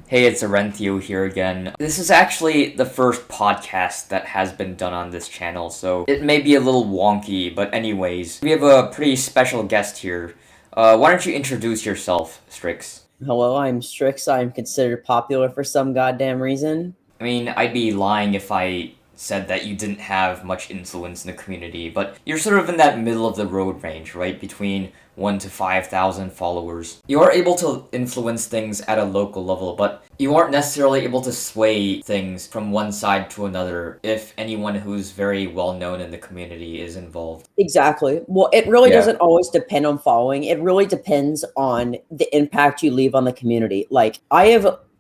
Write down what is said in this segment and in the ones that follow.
Hey, it's Arenthio here again. This is actually the first podcast that has been done on this channel, so it may be a little wonky, but anyways, we have a pretty special guest here. Why don't you introduce yourself, Strix? Hello, I'm Strix. I'm considered popular for some goddamn reason. I mean, I'd be lying if I said that you didn't have much influence in the community, but you're sort of in that middle of the road range, right? Between 1 to 5,000 followers. You are able to influence things at a local level, but you aren't necessarily able to sway things from one side to another if anyone who's very well known in the community is involved. Exactly. Well, it really Yeah. doesn't always depend on following. It really depends on the impact you leave on the community.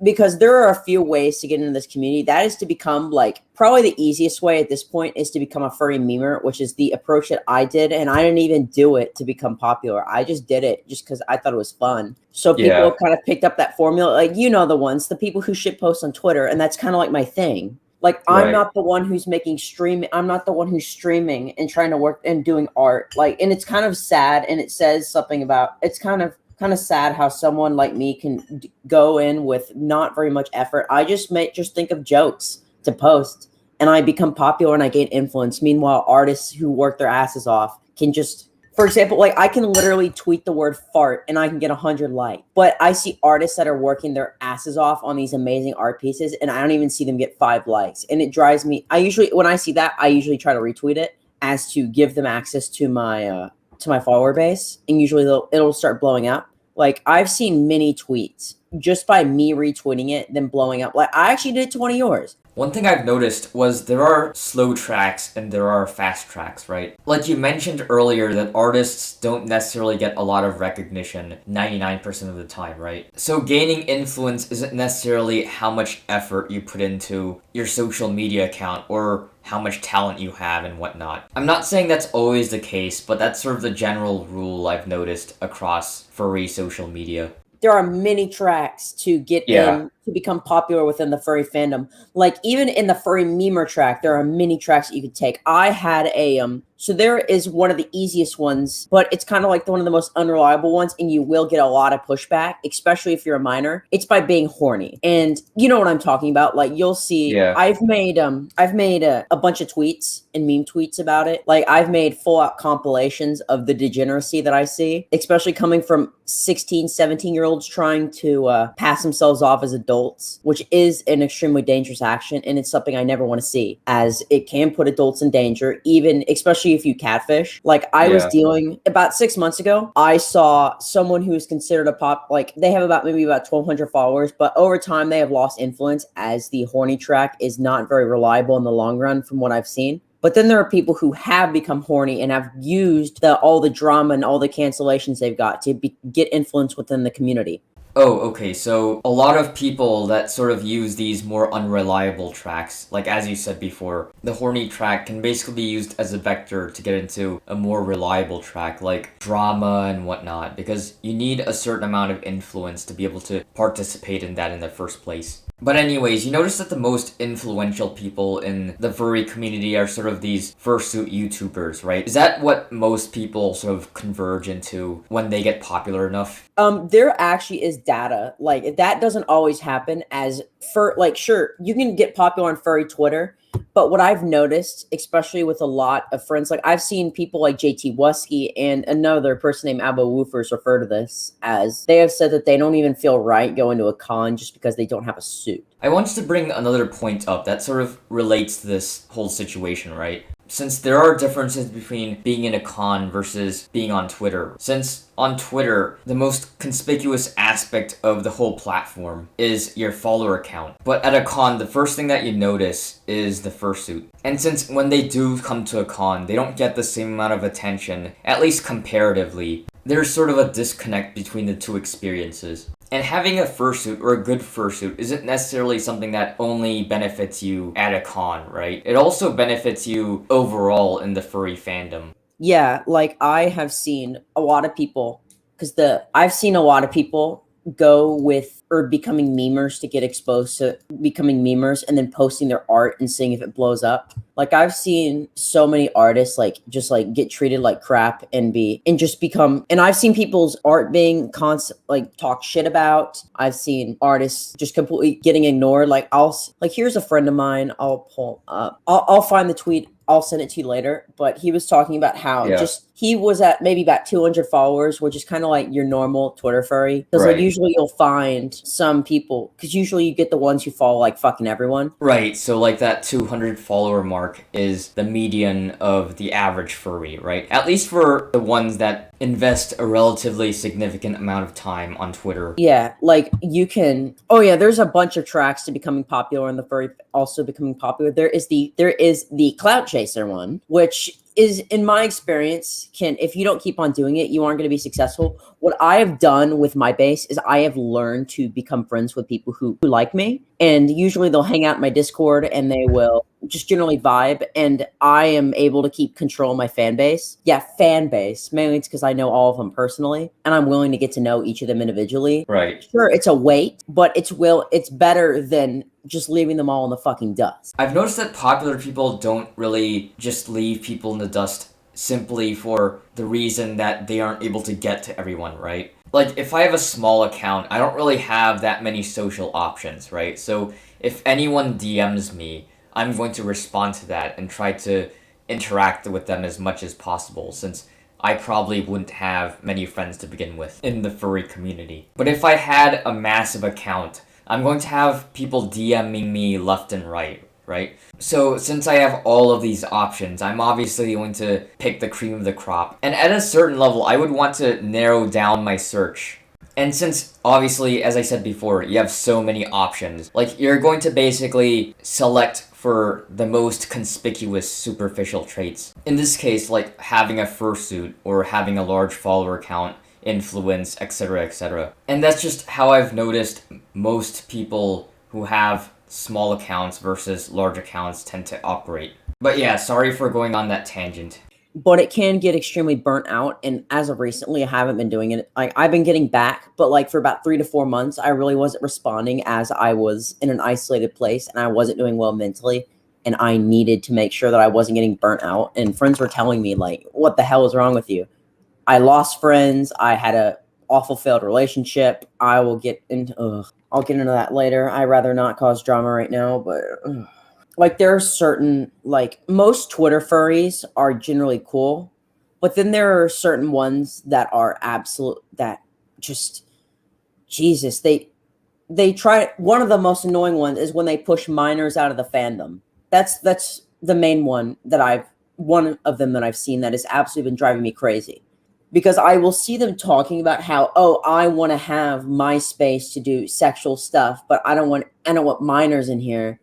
Because there are a few ways to get into this community. That is to become probably the easiest way at this point is to become a furry memer, which is the approach that I did. And I didn't even do it to become popular. I just did it just because I thought it was fun. So Yeah. people kind of picked up that formula. Like, you know, the ones, the people who shit post on Twitter. And that's kind of like my thing. Like, I'm Right. not the one who's making streaming. I'm not the one who's streaming and trying to work and doing art. Like, and it's kind of sad. And it says something about it's kind of sad how someone like me can go in with not very much effort. I just think of jokes to post, and I become popular and I gain influence. Meanwhile, artists who work their asses off can just, for example, like I can literally tweet the word fart and I can get 100 likes. But I see artists that are working their asses off on these amazing art pieces, and I don't even see them get 5 likes, and it drives me. I usually, when I see that, I usually try to retweet it as to give them access to my follower base, and usually it'll start blowing up. Like, I've seen many tweets just by me retweeting it, then blowing up. Like, I actually did 20 yours. One thing I've noticed was there are slow tracks and there are fast tracks, right? Like you mentioned earlier that artists don't necessarily get a lot of recognition 99% of the time, right? So gaining influence isn't necessarily how much effort you put into your social media account or how much talent you have and whatnot. I'm not saying that's always the case, but that's sort of the general rule I've noticed across furry social media. There are many tracks to get Yeah. in to become popular within the furry fandom. Like, even in the furry memer track, there are many tracks that you could take. I had so there is one of the easiest ones, but it's kind of like one of the most unreliable ones, and you will get a lot of pushback, especially if you're a minor. It's by being horny, and you know what I'm talking about. Like, you'll see, Yeah. I've made a bunch of tweets and meme tweets about it. Like, I've made full out compilations of the degeneracy that I see, especially coming from 16, 17-year-olds trying to pass themselves off as adults, which is an extremely dangerous action, and it's something I never want to see, as it can put adults in danger, even especially if you catfish. Like, I was Yeah. dealing about 6 months ago, I saw someone who is considered a pop, like, they have maybe about 1,200 followers, but over time they have lost influence as the horny track is not very reliable in the long run from what I've seen. But then there are people who have become horny and have used all the drama and all the cancellations they've got to get influence within the community. Oh, okay, so a lot of people that sort of use these more unreliable tracks, like as you said before, the horny track can basically be used as a vector to get into a more reliable track, like drama and whatnot, because you need a certain amount of influence to be able to participate in that in the first place. But anyways, you notice that the most influential people in the furry community are sort of these fursuit YouTubers, right? Is that what most people sort of converge into when they get popular enough? There actually is data. Like, that doesn't always happen as sure, you can get popular on furry Twitter, but what I've noticed, especially with a lot of friends, like I've seen people like JT Wusky and another person named Abba Woofers refer to this as they have said that they don't even feel right going to a con just because they don't have a suit. I want to bring another point up that sort of relates to this whole situation, right? Since there are differences between being in a con versus being on Twitter. Since on Twitter, the most conspicuous aspect of the whole platform is your follower count. But at a con, the first thing that you notice is the fursuit. And since when they do come to a con, they don't get the same amount of attention, at least comparatively, there's sort of a disconnect between the two experiences. And having a fursuit or a good fursuit isn't necessarily something that only benefits you at a con, right? It also benefits you overall in the furry fandom. Yeah, like I have seen a lot of people, I've seen a lot of people go with or becoming memers to get exposed to becoming memers and then posting their art and seeing if it blows up. Like I've seen so many artists like just like get treated like crap and just become, and I've seen people's art being constant like talk shit about. I've seen artists just completely getting ignored. Like here's a friend of mine. I'll pull up. I'll find the tweet. I'll send it to you later, but he was talking about how he was at maybe about 200 followers, which is kind of like your normal Twitter furry. Because like usually you'll find some people, because usually you get the ones who follow like fucking everyone. Right, so like that 200 follower mark is the median of the average furry, right? At least for the ones that invest a relatively significant amount of time on Twitter. Yeah, like you can. Oh yeah, there's a bunch of tracks to becoming popular in the furry. Also becoming popular. There is the clout chaser one, which is, in my experience, if you don't keep on doing it, you aren't going to be successful. What I have done with my base is I have learned to become friends with people who like me, and usually they'll hang out in my Discord and they will just generally vibe, and I am able to keep control of my fan base. Yeah, fan base. Mainly it's because I know all of them personally, and I'm willing to get to know each of them individually. Right. Sure, it's a wait, but it's better than just leaving them all in the fucking dust. I've noticed that popular people don't really just leave people in the dust simply for the reason that they aren't able to get to everyone, right? Like, if I have a small account, I don't really have that many social options, right? So, if anyone DMs me, I'm going to respond to that and try to interact with them as much as possible, since I probably wouldn't have many friends to begin with in the furry community. But if I had a massive account, I'm going to have people DMing me left and right? So since I have all of these options, I'm obviously going to pick the cream of the crop. And at a certain level, I would want to narrow down my search. And since, obviously, as I said before, you have so many options, like, you're going to basically select for the most conspicuous superficial traits. In this case, like having a fursuit or having a large follower count, influence, etc., etc. And that's just how I've noticed most people who have small accounts versus large accounts tend to operate. But yeah, sorry for going on that tangent. But it can get extremely burnt out, and as of recently, I haven't been doing it. Like, I've been getting back, but like for about 3 to 4 months, I really wasn't responding, as I was in an isolated place and I wasn't doing well mentally, and I needed to make sure that I wasn't getting burnt out. And friends were telling me, like, what the hell is wrong with you? I lost friends. I had a awful failed relationship. I'll get into that later. I'd rather not cause drama right now, but like, there are certain, like, most Twitter furries are generally cool, but then there are certain ones that are that just, Jesus, they try. One of the most annoying ones is when they push minors out of the fandom. That's the main one one of them that I've seen that has absolutely been driving me crazy. Because I will see them talking about how, oh, I want to have my space to do sexual stuff, but I don't want minors in here.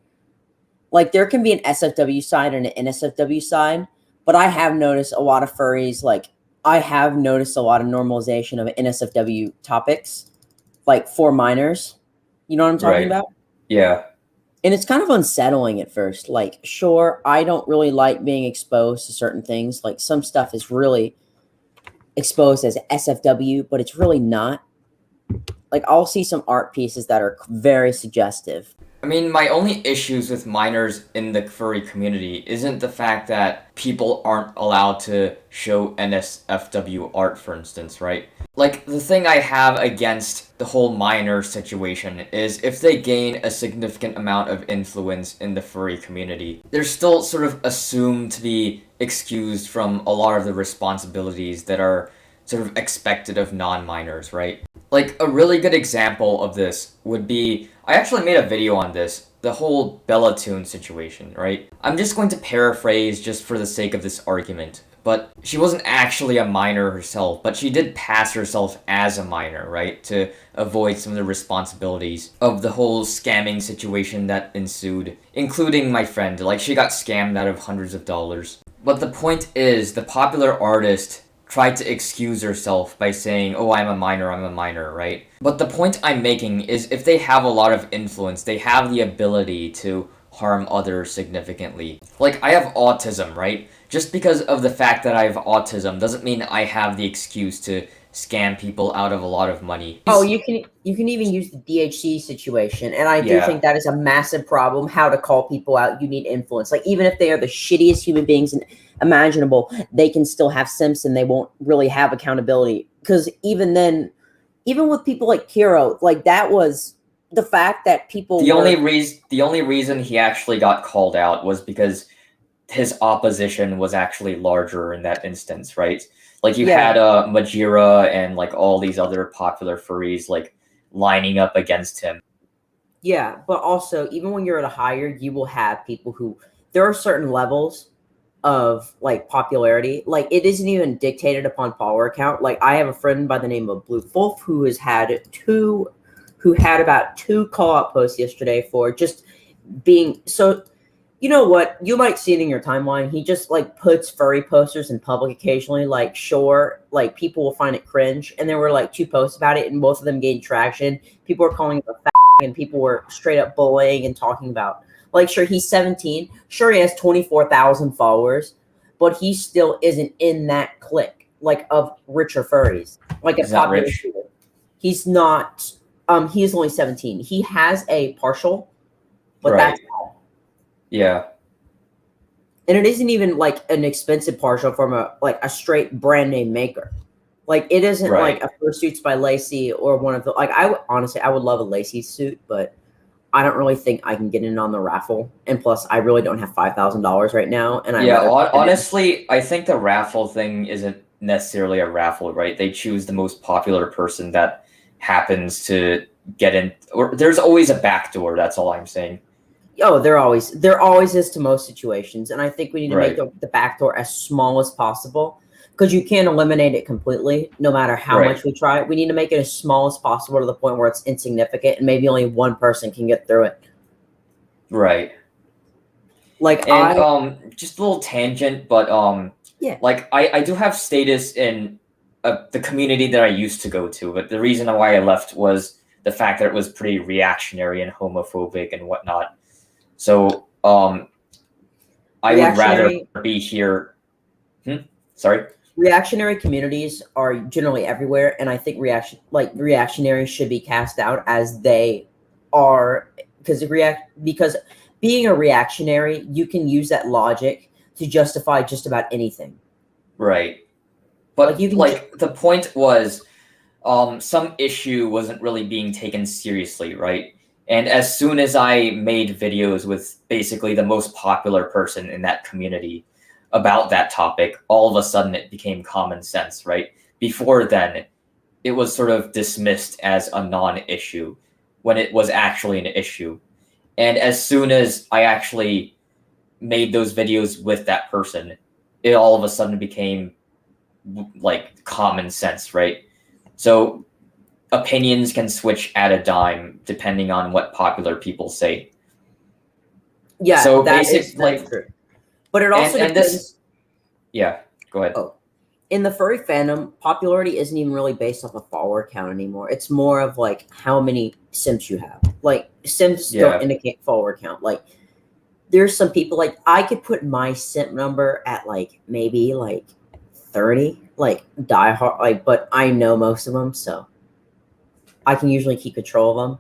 Like, there can be an SFW side and an NSFW side, but I have noticed a lot of furries, like, I have noticed a lot of normalization of NSFW topics, like, for minors. You know what I'm talking about? Yeah. And it's kind of unsettling at first. Like, sure, I don't really like being exposed to certain things. Like, some stuff is really exposed as SFW, but it's really not. Like, I'll see some art pieces that are very suggestive. I mean, my only issues with minors in the furry community isn't the fact that people aren't allowed to show NSFW art, for instance, right? Like, the thing I have against the whole minor situation is if they gain a significant amount of influence in the furry community, they're still sort of assumed to be excused from a lot of the responsibilities that are sort of expected of non-minors, right? Like, a really good example of this would be, I actually made a video on this, the whole Bellatoon situation, right? I'm just going to paraphrase just for the sake of this argument, but she wasn't actually a minor herself, but she did pass herself as a minor, right? To avoid some of the responsibilities of the whole scamming situation that ensued, including my friend. Like, she got scammed out of hundreds of dollars. But the point is, the popular artist tried to excuse herself by saying, oh, I'm a minor, right? But the point I'm making is, if they have a lot of influence, they have the ability to harm others significantly. Like, I have autism, right? Just because of the fact that I have autism doesn't mean I have the excuse to scam people out of a lot of money. Oh, you can even use the DHC situation, and I do Yeah. think that is a massive problem. How to call people out? You need influence. Like even if they are the shittiest human beings imaginable, they can still have simps, and they won't really have accountability. Because even then, even with people like Kiro, like that was the fact that people. The only reason he actually got called out was because his opposition was actually larger in that instance, right? Like you had Majira and like all these other popular furries like lining up against him. Yeah, but also even when you're at a higher, you will have people who there are certain levels of like popularity. Like it isn't even dictated upon follower count. Like I have a friend by the name of Blue Wolf who had about 2 call out posts yesterday for just being so. You know what? You might see it in your timeline. He just like puts furry posters in public occasionally. Like, sure, like people will find it cringe. And there were like 2 posts about it, and both of them gained traction. People were calling him a fat, and people were straight up bullying and talking about like, sure, he's 17. Sure, he has 24,000 followers, but he still isn't in that clique like of richer furries. Like a popular shooter. He's not. He is only 17. He has a partial, but that's all. Yeah. And it isn't even like an expensive partial from a straight brand name maker. Like it isn't like a Fursuits by Lacey or one of the like honestly I would love a Lacey suit, but I don't really think I can get in on the raffle. And plus I really don't have $5,000 right now. And honestly, I think the raffle thing isn't necessarily a raffle, right? They choose the most popular person that happens to get in, or there's always a backdoor, that's all I'm saying. Oh, there always is to most situations, and I think we need to make the backdoor as small as possible because you can't eliminate it completely, no matter how much we try. We need to make it as small as possible to the point where it's insignificant, and maybe only one person can get through it. Right. Like just a little tangent, but yeah, like I do have status in the community that I used to go to, but the reason why I left was the fact that it was pretty reactionary and homophobic and whatnot. So, I would rather be here. Sorry? Reactionary communities are generally everywhere, and I think reactionaries should be cast out as they are, because being a reactionary, you can use that logic to justify just about anything. Right. But the point was, some issue wasn't really being taken seriously, right? And as soon as I made videos with basically the most popular person in that community about that topic, all of a sudden it became common sense, right? Before then, it was sort of dismissed as a non-issue when it was actually an issue. And as soon as I actually made those videos with that person, it all of a sudden became like common sense, right? So opinions can switch at a dime depending on what popular people say. Yeah, so that is like true. But it also depends. Yeah, go ahead. Oh, in the furry fandom, popularity isn't even really based off a follower count anymore. It's more of like how many simps you have. Like simps don't indicate follower count. Like there's some people like I could put my simp number at like maybe like 30, like diehard, like, but I know most of them, so I can usually keep control of them.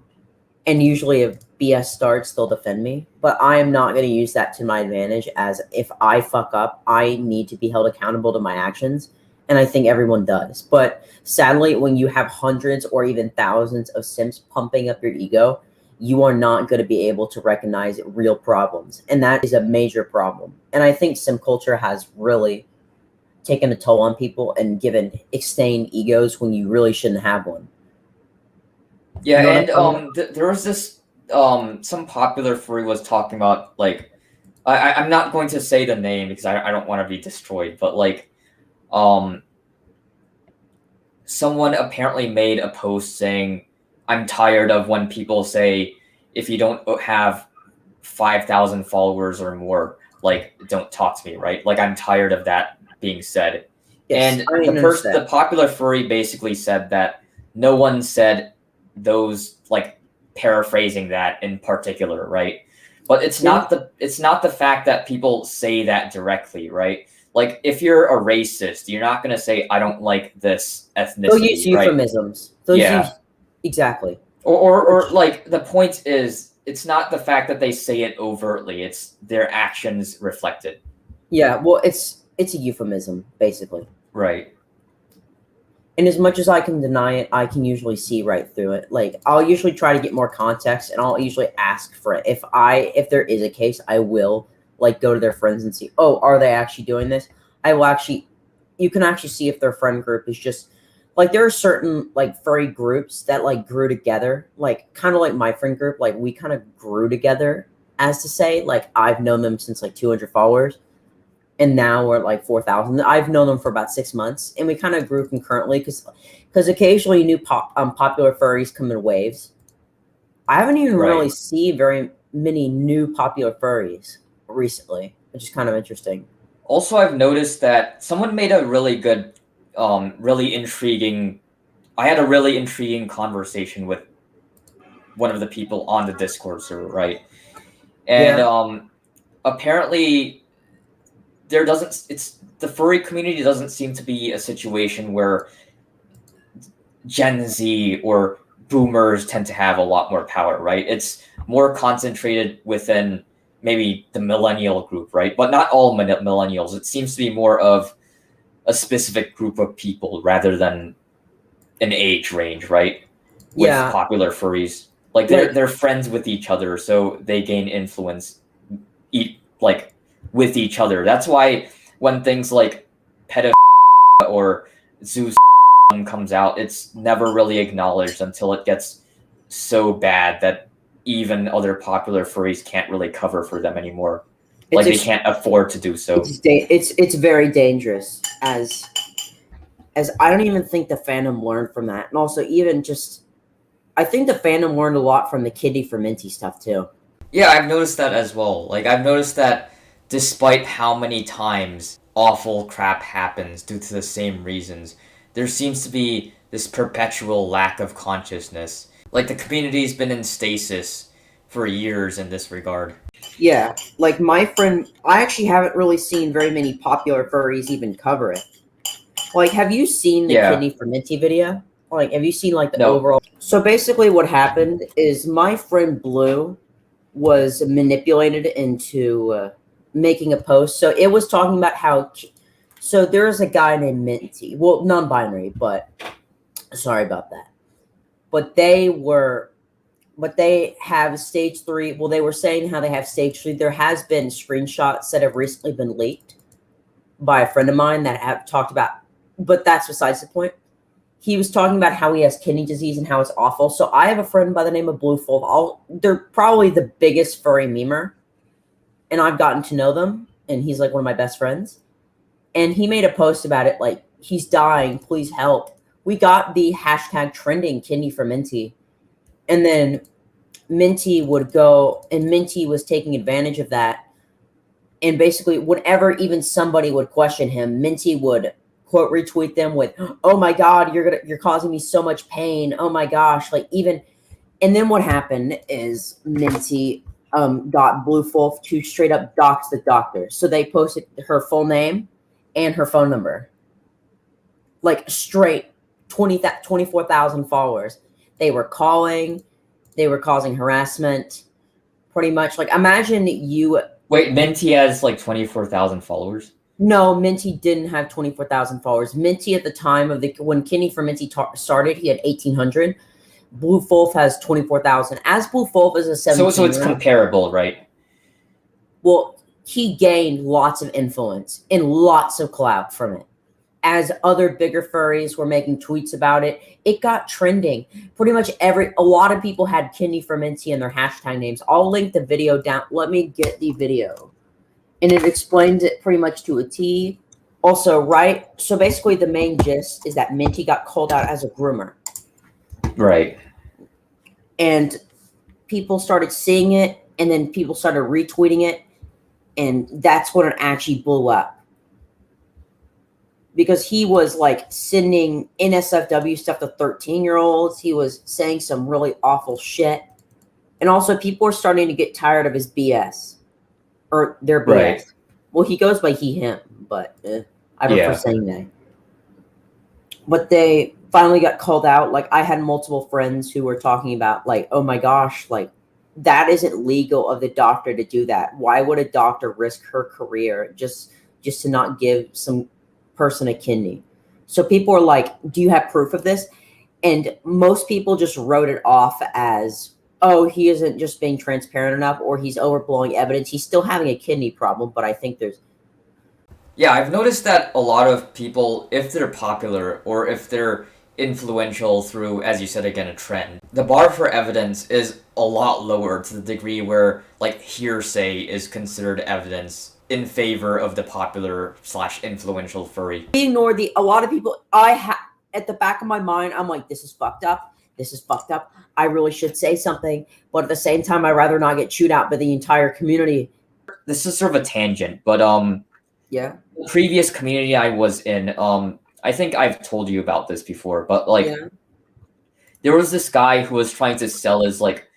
And usually if BS starts, they'll defend me. But I am not going to use that to my advantage, as if I fuck up, I need to be held accountable to my actions. And I think everyone does. But sadly, when you have hundreds or even thousands of simps pumping up your ego, you are not going to be able to recognize real problems. And that is a major problem. And I think simp culture has really taken a toll on people and given insane egos when you really shouldn't have one. Yeah, you know, and there was this some popular furry was talking about, like, I'm not going to say the name because I don't want to be destroyed, but like someone apparently made a post saying, I'm tired of when people say if you don't have 5,000 followers or more, like, don't talk to me, right? Like, I'm tired of that being said. Yes, and the popular furry basically said that no one said those, like, paraphrasing that in particular, right? But it's not the fact that people say that directly, right? Like, if you're a racist, you're not going to say, I don't like this They'll use ethnicity, right? euphemisms. Exactly. Or like, the point is, it's not the fact that they say it overtly, it's their actions reflected. Yeah, well, it's a euphemism, basically. Right. And as much as I can deny it, I can usually see right through it. Like, I'll usually try to get more context, and I'll usually ask for it. If there is a case, I will like go to their friends and see, oh, are they actually doing this? I will actually, you can actually see if their friend group is just like, there are certain like furry groups that like grew together, like kind of like my friend group, like we kind of grew together, as to say, like I've known them since like 200 followers. And now we're at like 4,000. I've known them for about 6 months, and we kind of grew concurrently because occasionally new popular furries come in waves. I haven't even really seen very many new popular furries recently, which is kind of interesting. Also, I've noticed that someone made a really good, really intriguing. I had a really intriguing conversation with one of the people on the Discord server, right? And apparently the furry community doesn't seem to be a situation where Gen Z or boomers tend to have a lot more power, right? It's more concentrated within maybe the millennial group, right? But not all millennials. It seems to be more of a specific group of people rather than an age range, right? With popular furries. Like they're friends with each other, so they gain influence like with each other. That's why when things like pedo or Zeus comes out, it's never really acknowledged until it gets so bad that even other popular furries can't really cover for them anymore. Like they can't afford to do so. It's very dangerous, as I don't even think the fandom learned from that. And also even just, I think the fandom learned a lot from the Kitty for Minty stuff too. Yeah, I've noticed that as well. Like, I've noticed that despite how many times awful crap happens due to the same reasons, there seems to be this perpetual lack of consciousness. Like, the community's been in stasis for years in this regard. Yeah, like my friend, I actually haven't really seen very many popular furries even cover it. Like, have you seen the Kidney for Minty video? Like, have you seen like the overall? So basically what happened is my friend Blue was manipulated into making a post. So it was talking about how, so there's a guy named Minty, well, non-binary, but sorry about that. But they have stage 3. Well, they were saying how they have stage 3. There has been screenshots that have recently been leaked by a friend of mine that have talked about, but that's besides the point. He was talking about how he has kidney disease and how it's awful. So I have a friend by the name of Bluefold. They're probably the biggest furry memer, and I've gotten to know them, and he's like one of my best friends. And he made a post about it, like, he's dying, please help. We got the hashtag trending kidney for Minty. And then Minty would go, and Minty was taking advantage of that. And basically, whenever even somebody would question him, Minty would quote retweet them with, "Oh my God, you're causing me so much pain. Oh my gosh!" Like even, and then what happened is Minty got Bluefolf to straight up dox the doctor. So they posted her full name and her phone number, like straight 24,000 followers. They were calling, they were causing harassment, pretty much. Like imagine you. Wait, Minty has like 24,000 followers? No, Minty didn't have 24,000 followers. Minty at the time of when Kidney for Minty started, he had 1,800. Bluefolf has 24,000. As Bluefolf is a 17. So it's comparable, right? Well, he gained lots of influence and lots of clout from it. As other bigger furries were making tweets about it, it got trending. Pretty much a lot of people had Kidney for Minty in their hashtag names. I'll link the video down. Let me get the video. And it explains it pretty much to a T. Also, right? So basically the main gist is that Minty got called out as a groomer. Right. And people started seeing it, and then people started retweeting it, and that's when it actually blew up. Because he was like sending NSFW stuff to 13-year-olds. He was saying some really awful shit. And also people are starting to get tired of his BS. Or their BS. Right. Well, he goes by he, him, but I prefer Yeah. saying they. But they finally got called out. Like, I had multiple friends who were talking about, like, oh my gosh, like, that isn't legal of the doctor to do that. Why would a doctor risk her career just to not give some person a kidney? So people are like, do you have proof of this? And most people just wrote it off as, oh, he isn't just being transparent enough, or he's overblowing evidence. He's still having a kidney problem, but I think there's... Yeah, I've noticed that a lot of people, if they're popular or if they're influential through, as you said again, a trend, the bar for evidence is a lot lower to the degree where, like, hearsay is considered evidence in favor of the popular / influential furry. Ignore a lot of people. At the back of my mind, I'm like, this is fucked up. This is fucked up. I really should say something, but at the same time, I'd rather not get chewed out by the entire community. This is sort of a tangent, but Yeah. the previous community I was in, I think I've told you about this before, but like, Yeah. there was this guy who was trying to sell his like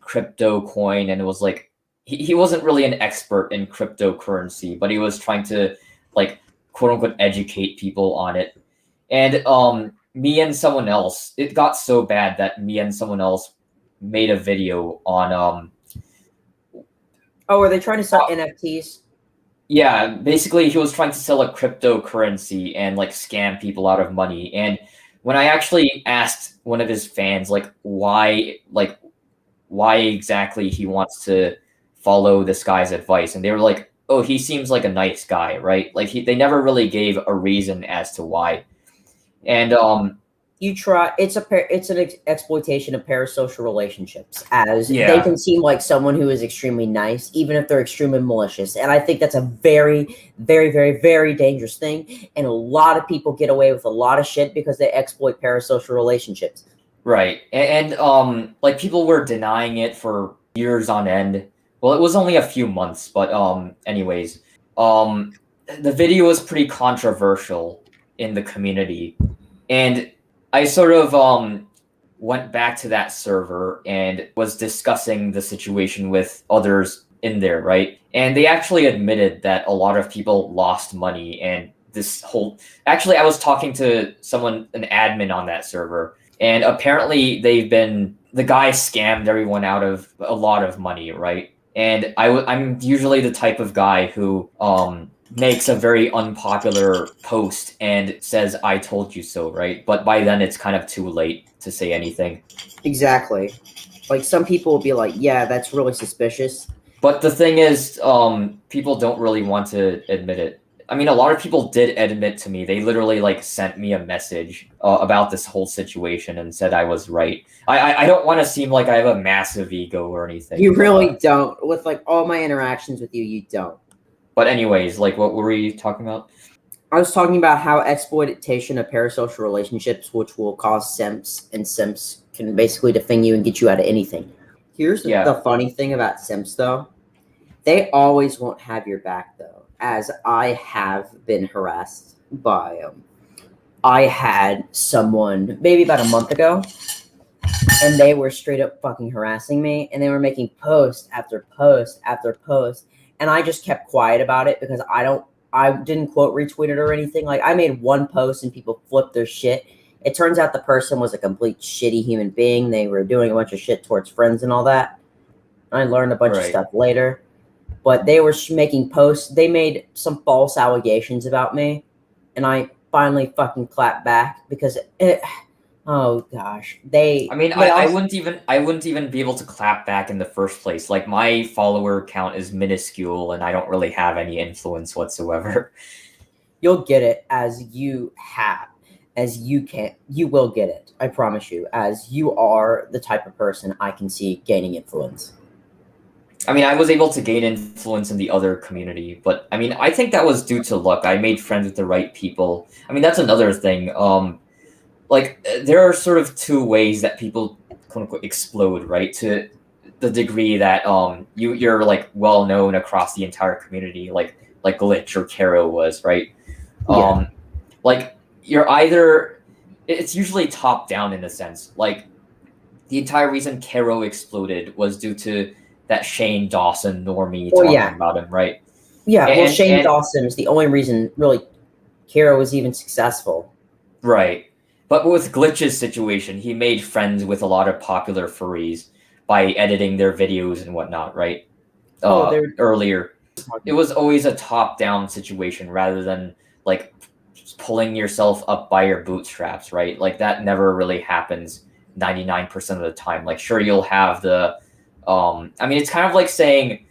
crypto coin, and it was like he wasn't really an expert in cryptocurrency, but he was trying to like quote unquote educate people on it. And me and someone else, it got so bad that me and someone else made a video on Oh, are they trying to sell NFTs? yeah, basically he was trying to sell a cryptocurrency and like scam people out of money. And when I actually asked one of his fans why exactly he wants to follow this guy's advice, and they were like, "Oh, he seems like a nice guy, right?" Like they never really gave a reason as to why. And It's an exploitation of parasocial relationships, as Yeah. they can seem like someone who is extremely nice, even if they're extremely malicious. And I think that's a very, very, very, very dangerous thing. And a lot of people get away with a lot of shit because they exploit parasocial relationships. Right. And like people were denying it for years on end. Well, it was only a few months, but anyways, the video was pretty controversial in the community. And I sort of went back to that server and was discussing the situation with others in there, right? And they actually admitted that a lot of people lost money, and this whole actually I was talking to someone, an admin on that server, and apparently the guy scammed everyone out of a lot of money, right? And I'm usually the type of guy who makes a very unpopular post and says, "I told you so," right? But by then it's kind of too late to say anything. Exactly. Like, some people will be like, yeah, that's really suspicious. But the thing is, people don't really want to admit it. I mean, a lot of people did admit to me. They literally like sent me a message about this whole situation and said I was right. I don't want to seem like I have a massive ego or anything. You really don't. With like all my interactions with you, you don't. But anyways, like, what were you talking about? I was talking about how exploitation of parasocial relationships, which will cause simps, and simps can basically defing you and get you out of anything. Here's the funny thing about simps, though. They always won't have your back, though, as I have been harassed by them. I had someone maybe about a month ago, and they were straight up fucking harassing me, and they were making post after post after post, and I just kept quiet about it because I didn't quote retweet it or anything. Like, I made one post and people flipped their shit. It turns out the person was a complete shitty human being. They were doing a bunch of shit towards friends and all that. I learned a bunch of stuff later. But they were making posts. They made some false allegations about me, and I finally fucking clapped back because oh gosh, I wouldn't even be able to clap back in the first place. Like, my follower count is minuscule, and I don't really have any influence whatsoever. You'll get it you will get it. I promise you, as you are the type of person I can see gaining influence. I mean, I was able to gain influence in the other community, but I mean, I think that was due to luck. I made friends with the right people. I mean, that's another thing. Like, there are sort of two ways that people, quote unquote, explode, right? To the degree that you're like well known across the entire community, like Glitch or Caro was, right? Yeah. Like, you're either, it's usually top down in a sense. Like, the entire reason Caro exploded was due to that Shane Dawson normie talking about him, right? Yeah, well, Shane And Dawson is the only reason really Kira was even successful. right. But with Glitch's situation, he made friends with a lot of popular furries by editing their videos and whatnot, right? Oh, they're Earlier. It was always a top-down situation rather than like just pulling yourself up by your bootstraps, right? Like that never really happens 99% of the time. Like sure you'll have the I mean it's kind of like saying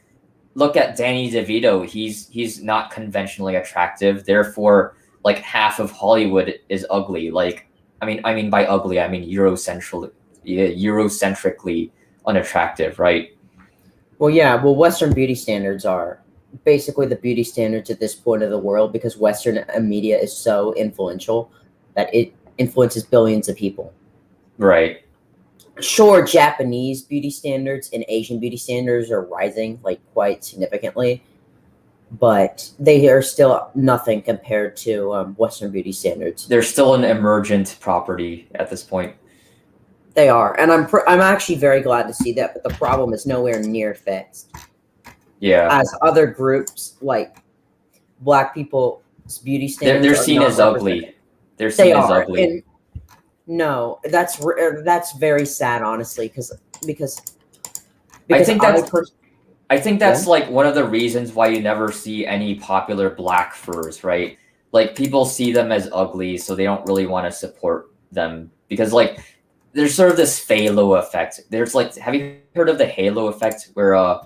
look at Danny DeVito. He's not conventionally attractive. Therefore, like half of Hollywood is ugly. Like I mean by ugly, I mean Eurocentrically unattractive, right? well, yeah, well, Western beauty standards are basically the beauty standards at this point of the world because Western media is so influential that it influences billions of people. Right. Sure, Japanese beauty standards and Asian beauty standards are rising like quite significantly, but they are still nothing compared to Western beauty standards. They're still an emergent property at this point. They are, and I'm actually very glad to see that. But the problem is nowhere near fixed. Yeah. As other groups like Black people's beauty standards They're are seen not as represented. ugly. They're They seen as are, ugly. and no, that's very sad, honestly, because I think that's pers- I think yeah. that's like one of the reasons why you never see any popular black furs, right? Like people see them as ugly, so they don't really want to support them because like there's sort of this halo effect. There's like have you heard of the halo effect where I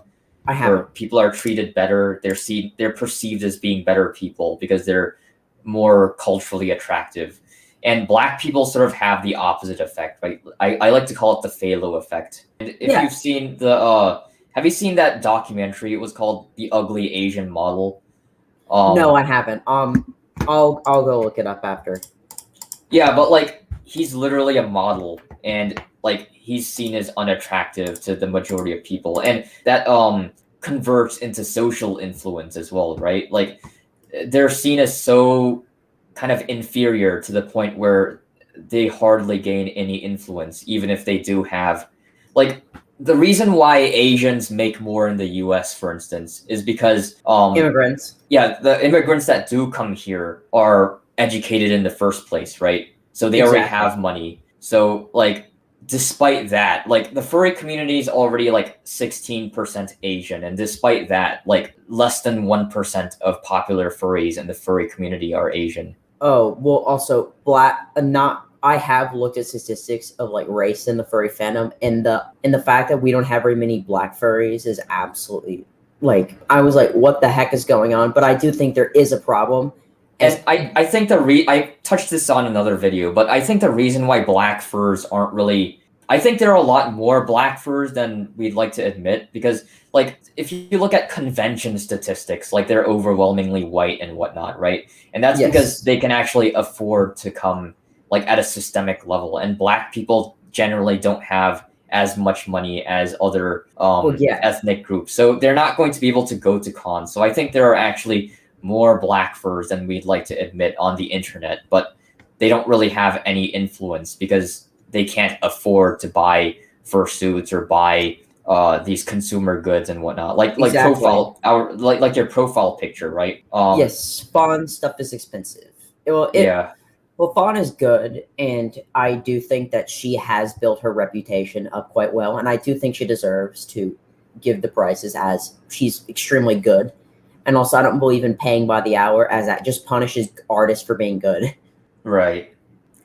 where haven't. people are treated better, they're perceived as being better people because they're more culturally attractive. And black people sort of have the opposite effect, right? I like to call it the phalo effect. And if Yeah. you've seen the have you seen that documentary? It was called The Ugly Asian Model. No, I haven't. I'll go look it up after. Yeah, but like he's literally a model and like he's seen as unattractive to the majority of people. And that converts into social influence as well, right? Like they're seen as so kind of inferior to the point where they hardly gain any influence, even if they do have like the reason why Asians make more in the US, for instance, is because Immigrants. yeah, the immigrants that do come here are educated in the first place, right? So they already Exactly. have money. So like despite that, like the furry community is already like 16% Asian, and despite that, like less than 1% of popular furries in the furry community are Asian. Oh, well, also Black. Not. I have looked at statistics of like race in the furry fandom, and the fact that we don't have very many Black furries is absolutely like I was like, what the heck is going on? But I do think there is a problem. And I think I touched this on another video, but I think the reason why black furs aren't really I think there are a lot more black furs than we'd like to admit because like if you look at convention statistics, like they're overwhelmingly white and whatnot, right? And that's Yes. because they can actually afford to come like at a systemic level, and black people generally don't have as much money as other Yeah. ethnic groups, so they're not going to be able to go to cons. So I think there are actually more black furs than we'd like to admit on the internet, but they don't really have any influence because they can't afford to buy fursuits or buy these consumer goods and whatnot. Like Exactly. profile like your profile picture, right? Yes, Fawn stuff is expensive. Yeah. Well, Fawn is good, and I do think that she has built her reputation up quite well, and I do think she deserves to give the prices as she's extremely good. And also, I don't believe in paying by the hour, as that just punishes artists for being good. Right.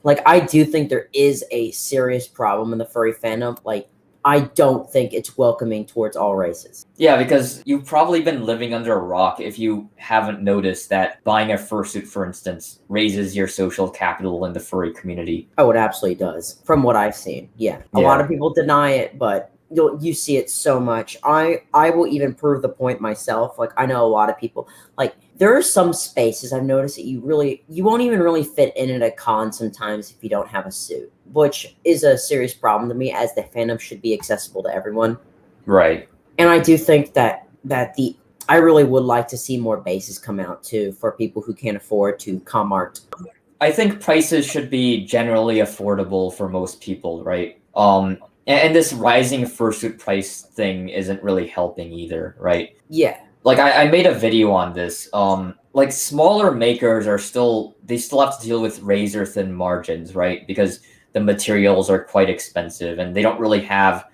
Like, I do think there is a serious problem in the furry fandom. Like, I don't think it's welcoming towards all races. Yeah, because you've probably been living under a rock if you haven't noticed that buying a fursuit, for instance, raises your social capital in the furry community. Oh, it absolutely does, from what I've seen. Yeah. A lot of people deny it, but you see it so much. I will even prove the point myself. Like, I know a lot of people, like, there are some spaces I've noticed that you won't even really fit in at a con sometimes if you don't have a suit, which is a serious problem to me, as the fandom should be accessible to everyone. Right. And I do think that I really would like to see more bases come out too for people who can't afford to com art. I think prices should be generally affordable for most people, right? And this rising fursuit price thing isn't really helping either, right? Yeah. like I made a video on this. Like smaller makers they still have to deal with razor thin margins, right? Because the materials are quite expensive and they don't really have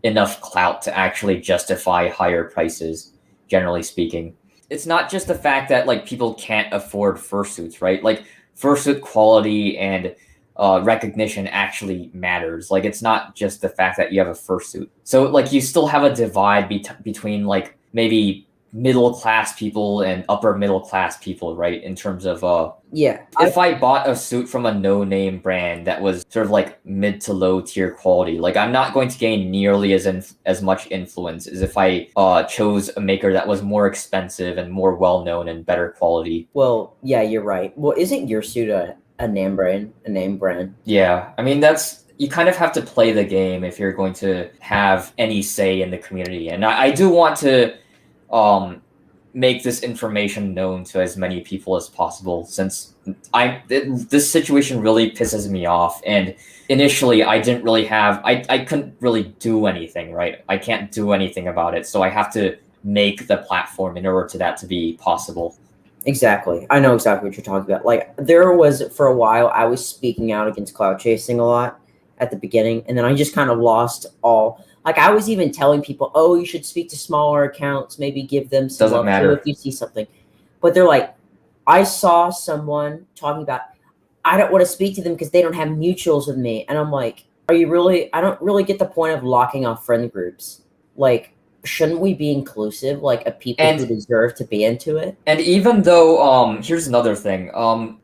enough clout to actually justify higher prices, generally speaking. It's not just the fact that like people can't afford fursuits, right? Like fursuit quality and recognition actually matters. Like it's not just the fact that you have a fursuit. So like you still have a divide between like maybe middle class people and upper middle class people, right? In terms of Yeah. if I bought a suit from a no-name brand that was sort of like mid to low tier quality, like I'm not going to gain nearly as much influence as if I chose a maker that was more expensive and more well-known and better quality. Well, yeah, you're right. Well, isn't your suit a name brand? A name brand? Yeah, I mean that's you kind of have to play the game if you're going to have any say in the community, and I do want to make this information known to as many people as possible since this situation really pisses me off, and initially I didn't really have I couldn't really do anything, right? I can't do anything about it, so I have to make the platform in order to that to be possible. Exactly. I know exactly what you're talking about. Like there was for a while I was speaking out against cloud chasing a lot at the beginning, and then I just kind of lost all. Like I was even telling people, "Oh, you should speak to smaller accounts. Maybe give them some Doesn't love too matter. if you see something." But they're like, I saw someone talking about, I don't want to speak to them because they don't have mutuals with me, and I'm like, are you really? I don't really get the point of locking off friend groups. Like, shouldn't we be inclusive, like, of people who And deserve to be into it? And even though, here's another thing.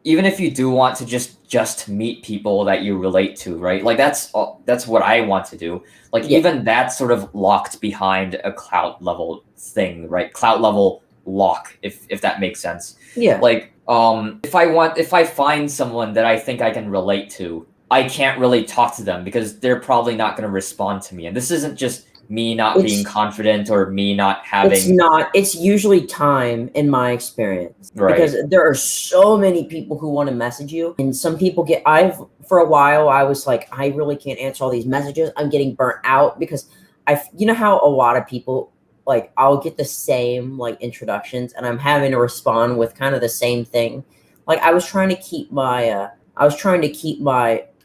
Even if you do want to just meet people that you relate to, right? Like that's what I want to do. Like Yeah. even that's sort of locked behind a clout level thing, right? Clout level lock, if that makes sense. Yeah. Like, if I find someone that I think I can relate to, I can't really talk to them because they're probably not going to respond to me. And this isn't just me not being It's confident or me not it's having not. It's usually time, in my experience, because right. there are so many people who want to message you, and some people get. I've for a while I was like, I really can't answer all these messages. I'm getting burnt out because you know how a lot of people, like, I'll get the same like introductions, and I'm having to respond with kind of the same thing. Like I was trying to keep my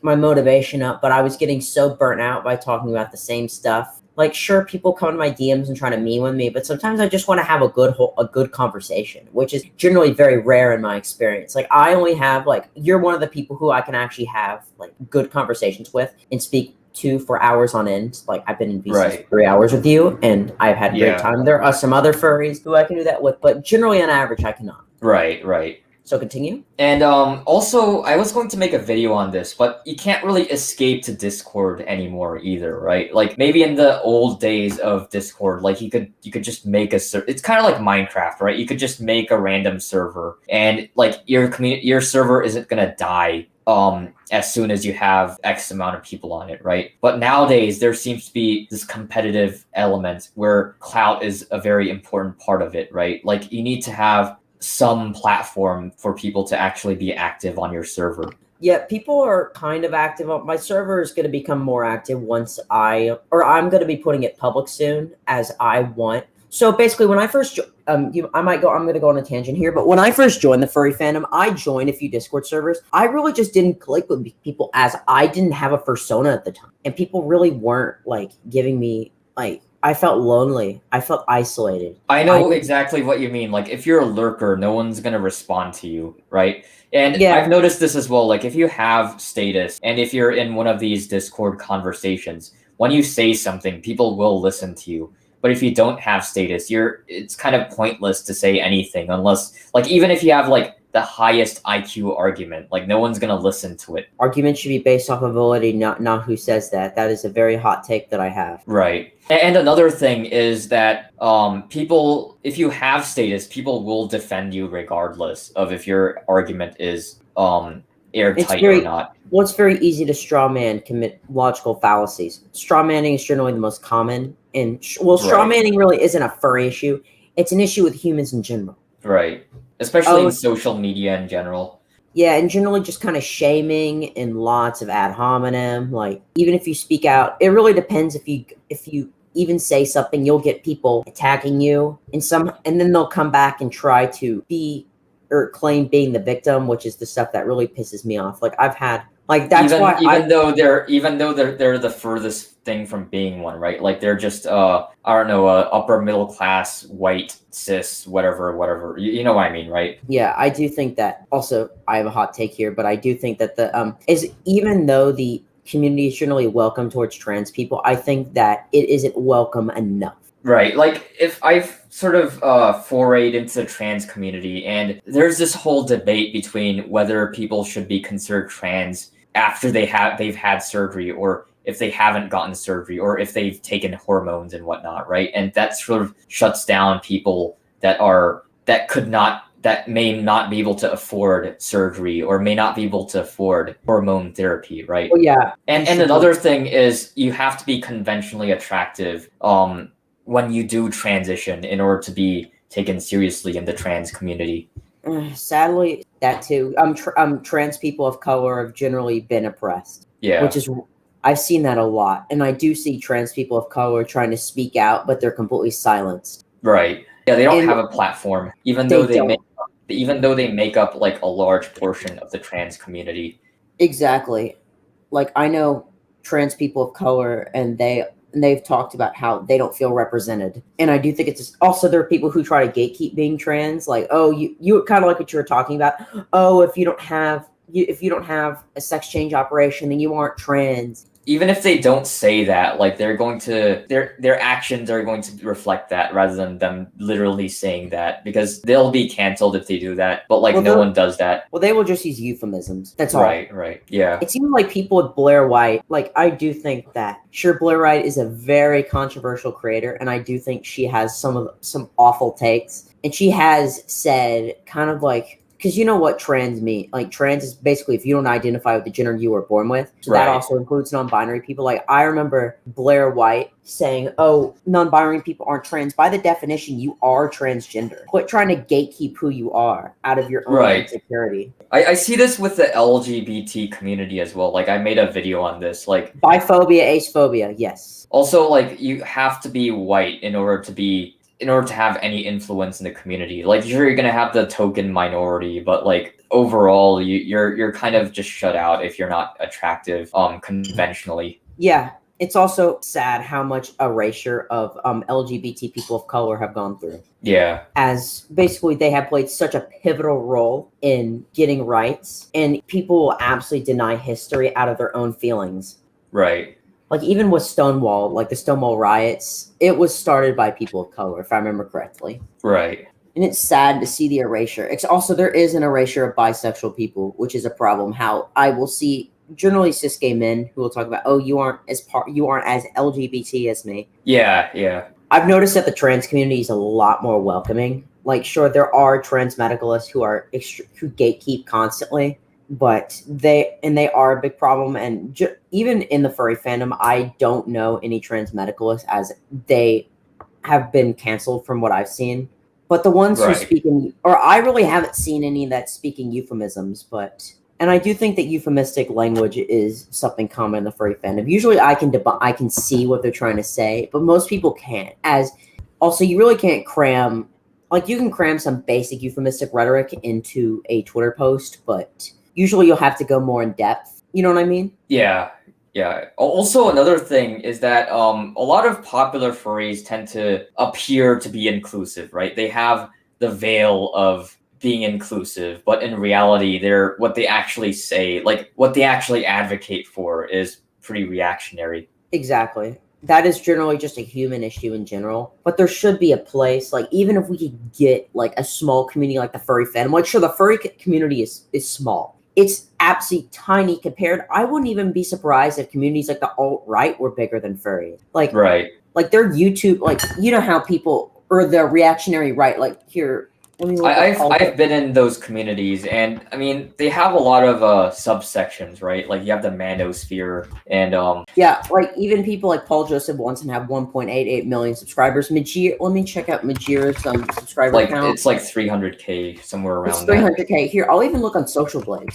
motivation up, but I was getting so burnt out by talking about the same stuff. Like, sure, people come to my DMs and try to meme with me, but sometimes I just want to have a good conversation, which is generally very rare in my experience. Like, I only have like you're one of the people who I can actually have like good conversations with and speak to for hours on end. Like, I've been in VCs Right. for 3 hours with you, and I've had a great Yeah. time. There are some other furries who I can do that with, but generally on average, I cannot. Right, right. So continue. And also, I was going to make a video on this, but you can't really escape to Discord anymore either, right? Like maybe in the old days of Discord, like you could just make it's kind of like Minecraft, right? You could just make a random server, and like your server isn't gonna die as soon as you have X amount of people on it, right? But nowadays there seems to be this competitive element where clout is a very important part of it, right? Like you need to have some platform for people to actually be active on your server. Yeah, people are kind of active. My server is going to become more active once I'm going to be putting it public soon as I want. So basically, when I first, I'm going to go on a tangent here, but when I first joined the furry fandom, I joined a few Discord servers. I really just didn't click with people as I didn't have a persona at the time, and people really weren't like giving me like. I felt lonely. I felt isolated. I know exactly what you mean. Like, if you're a lurker, no one's gonna respond to you, right? And Yeah. I've noticed this as well. Like, if you have status and if you're in one of these Discord conversations, when you say something, people will listen to you. But if you don't have status, it's kind of pointless to say anything unless, like, even if you have like the highest IQ argument, like no one's gonna listen to it. Argument should be based off ability, not who says that. That is a very hot take that I have. Right. And another thing is that people, if you have status, people will defend you regardless of if your argument is airtight or not. Well, it's very easy to straw man commit logical fallacies. Straw manning is generally the most common. And straw manning really isn't a furry issue. It's an issue with humans in general. Right. Especially in social media in general. Yeah, and generally just kind of shaming and lots of ad hominem. Like, even if you speak out, it really depends if you even say something, you'll get people attacking you, and then they'll come back and try to be or claim being the victim, which is the stuff that really pisses me off. Like I've had like that's even why even though they're the furthest thing from being one, right? Like they're just I don't know, upper middle class white cis whatever. You know what I mean, right? Yeah, I do think that. Also, I have a hot take here, but I do think that the is even though the community is generally welcome towards trans people, I think that it isn't welcome enough. Right. Like if I've sort of forayed into the trans community, and there's this whole debate between whether people should be considered trans after they've had surgery, or if they haven't gotten surgery, or if they've taken hormones and whatnot, right? And that sort of shuts down people that may not be able to afford surgery, or may not be able to afford hormone therapy, right? Well, yeah. And another thing is you have to be conventionally attractive when you do transition in order to be taken seriously in the trans community. Sadly, that too. Trans people of color have generally been oppressed. Yeah. Which is, I've seen that a lot. And I do see trans people of color trying to speak out, but they're completely silenced. Right. Yeah, they don't have a platform, even though they make up like a large portion of the trans community. Exactly. Like I know trans people of color, and they've talked about how they don't feel represented. And I do think it's also there are people who try to gatekeep being trans, like, oh, you kind of like what you were talking about. Oh, if you don't have a sex change operation, then you aren't trans. Even if they don't say that, like they're going to their actions are going to reflect that rather than them literally saying that, because they'll be canceled if they do that. But like no one does that. Well, they will just use euphemisms. That's all. Right. Yeah. It seems like people with Blair White, like I do think that sure, Blair White is a very controversial creator, and I do think she has some awful takes. And she has said kind of like, because you know what trans mean? Like trans is basically if you don't identify with the gender you were born with. So that also includes non-binary people. Like I remember Blair White saying, "Oh, non-binary people aren't trans. By the definition, you are transgender. Quit trying to gatekeep who you are out of your own insecurity." I see this with the LGBT community as well. Like I made a video on this. Like biphobia, acephobia, yes. Also, like you have to be white in order to have any influence in the community. Like you're gonna have the token minority, but like overall you're kind of just shut out if you're not attractive conventionally. Yeah, it's also sad how much erasure of LGBT people of color have gone through. Yeah, as basically they have played such a pivotal role in getting rights, and people will absolutely deny history out of their own feelings. Right. Like even with Stonewall, like the Stonewall riots, it was started by people of color, if I remember correctly. Right. And it's sad to see the erasure. It's also, there is an erasure of bisexual people, which is a problem. How I will see generally cis gay men who will talk about, oh, you aren't as LGBT as me. Yeah. I've noticed that the trans community is a lot more welcoming. Like, sure, there are trans medicalists who gatekeep constantly, but they are a big problem. And even in the furry fandom, I don't know any trans medicalists, as they have been canceled from what I've seen. But the ones who speak I really haven't seen any that speaking euphemisms, and I do think that euphemistic language is something common in the furry fandom. Usually I can see what they're trying to say, but most people can't. As also, you really can't cram, like you can cram some basic euphemistic rhetoric into a Twitter post, but usually you'll have to go more in depth. You know what I mean? Yeah. Also, another thing is that a lot of popular furries tend to appear to be inclusive, right? They have the veil of being inclusive, but in reality, what they actually say, like what they actually advocate for, is pretty reactionary. Exactly. That is generally just a human issue in general. But there should be a place, like even if we could get like a small community like the furry fandom, like sure, the furry community is small. It's absolutely tiny compared. I wouldn't even be surprised if communities like the alt-right were bigger than furry. Like their YouTube, like you know how people, or the reactionary right, like here. I've been in those communities, and I mean they have a lot of subsections, right? Like you have the manosphere, and yeah, like even people like Paul Joseph Watson have 1.88 million subscribers. Majir, let me check out Majir's subscriber count. It's like 300K, somewhere around. It's 300K. Here, I'll even look on Social Blade.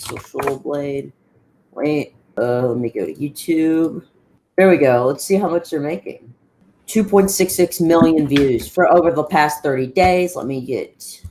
Wait, let me go to YouTube. There we go. Let's see how much they're making. 2.66 million views for over the past 30 days. Let me get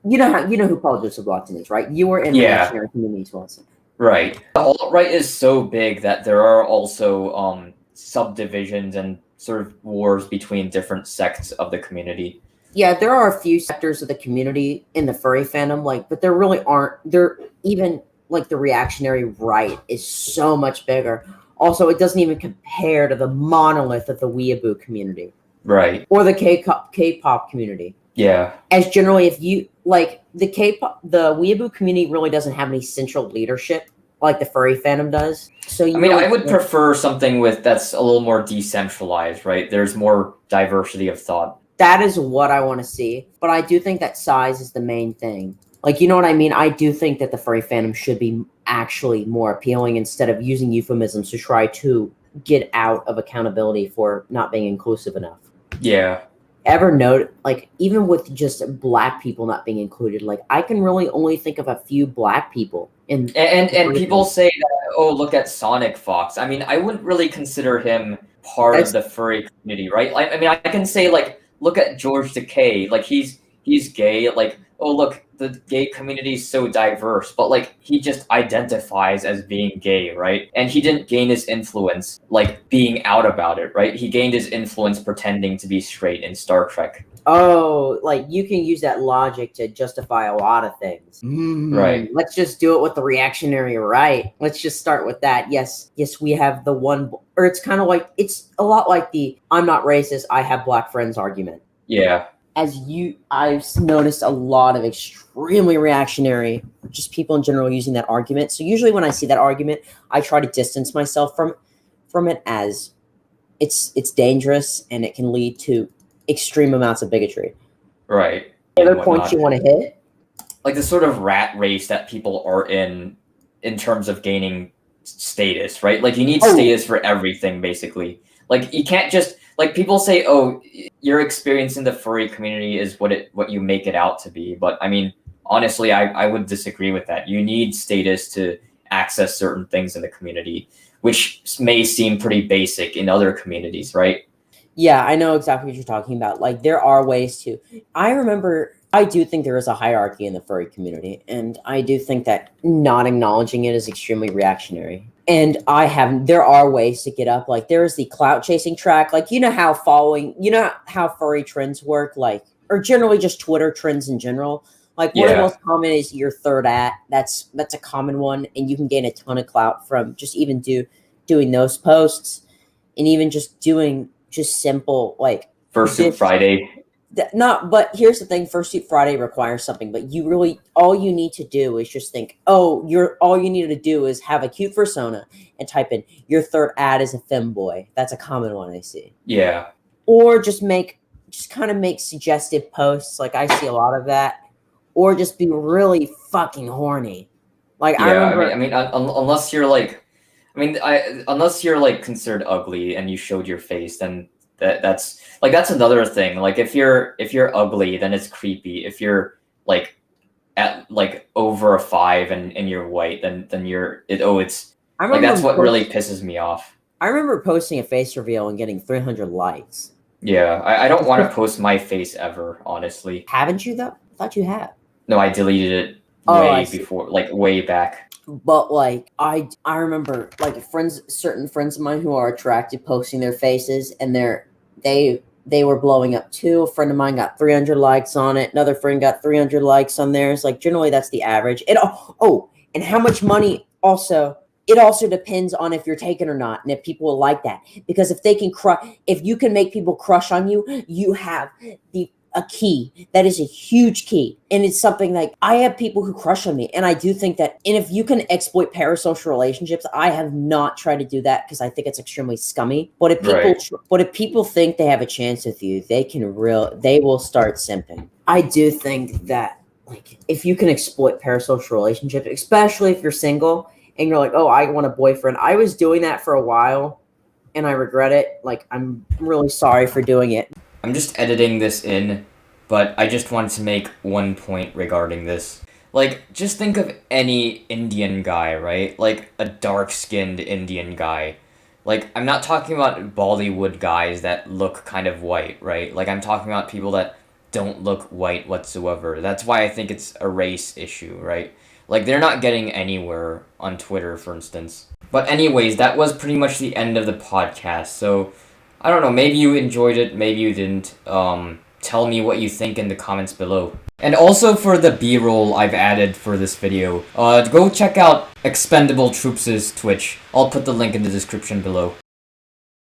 you know who Paul Joseph Watson is, right? You were in reactionary communities once. Right. The alt-right is so big that there are also subdivisions and sort of wars between different sects of the community. Yeah, there are a few sectors of the community in the furry fandom, but there really aren't. There even the reactionary right is so much bigger. Also, it doesn't even compare to the monolith of the weeaboo community. Right. Or the K-pop community. Yeah. As generally, if you the K-pop, the weeaboo community really doesn't have any central leadership like the furry fandom does. So I would prefer something that's a little more decentralized, right? There's more diversity of thought. That is what I want to see, but I do think that size is the main thing. You know what I mean? I do think that the furry fandom should be actually more appealing instead of using euphemisms to try to get out of accountability for not being inclusive enough. Yeah. Ever note, even with just black people not being included, I can really only think of a few black people in and people say that, oh, look at Sonic Fox. I wouldn't really consider him part of the furry community, right? I can say look at George Takei, he's gay, oh look, the gay community is so diverse, but he just identifies as being gay, right? And he didn't gain his influence being out about it, right? He gained his influence pretending to be straight in Star Trek. Oh, you can use that logic to justify a lot of things. Right. Let's just do it with the reactionary right. Let's just start with that. Yes, we have the one, or it's kind of it's a lot like the I'm not racist, I have black friends argument. Yeah. I've noticed a lot of extremely reactionary, just people in general using that argument. So usually when I see that argument, I try to distance myself from it, as it's dangerous and it can lead to extreme amounts of bigotry. Right. Other points you want to hit? The sort of rat race that people are in terms of gaining status, right? You need status for everything, basically. You can't just people say, oh, your experience in the furry community is what you make it out to be. But honestly, I would disagree with that. You need status to access certain things in the community, which may seem pretty basic in other communities, right? Yeah, I know exactly what you're talking about. There are ways to. I do think there is a hierarchy in the furry community, and I do think that not acknowledging it is extremely reactionary. And there are ways to get up. There is the clout chasing track. You know how furry trends work, or generally just Twitter trends in general. One of the most common is your third at. That's a common one, and you can gain a ton of clout from just even doing those posts, and even just doing simple Fursuit Friday. But here's the thing: Fursuit Friday requires something, but all you need to do is just think, all you need to do is have a cute persona and type in your third ad is a femboy. That's a common one I see. Yeah. Or just kind of make suggestive posts. I see a lot of that. Or just be really fucking horny. I remember. Unless you're unless you're considered ugly and you showed your face, then that's another thing. If you're ugly, then it's creepy. If you're at over a 5 and you're white, then it's that's what really pisses me off. I remember posting a face reveal and getting 300 likes. Yeah, I don't want to post my face ever, honestly. Haven't you though? I thought you had. No, I deleted it way before, way back. But I remember certain friends of mine who are attracted posting their faces, and they were blowing up too. A friend of mine got 300 likes on it. Another friend got 300 likes on theirs. Generally that's the average. And how much money also. It also depends on if you're taken or not, and if people will like that. Because if you can make people crush on you, you have a key. That is a huge key. And it's something I have people who crush on me. And I do think that, and if you can exploit parasocial relationships, I have not tried to do that because I think it's extremely scummy. But if people think they have a chance with you, they will start simping. I do think that if you can exploit parasocial relationships, especially if you're single and you're oh, I want a boyfriend. I was doing that for a while and I regret it. I'm really sorry for doing it. I'm just editing this in, but I just wanted to make one point regarding this. Just think of any Indian guy, right? A dark-skinned Indian guy. Like, I'm not talking about Bollywood guys that look kind of white, right? Like, I'm talking about people that don't look white whatsoever. That's why I think it's a race issue, right? Like, they're not getting anywhere on Twitter, for instance. But anyways, that was pretty much the end of the podcast. So, I don't know, maybe you enjoyed it, maybe you didn't. Tell me what you think in the comments below. And also for the B-roll I've added for this video, go check out Expendable Troops' Twitch. I'll put the link in the description below.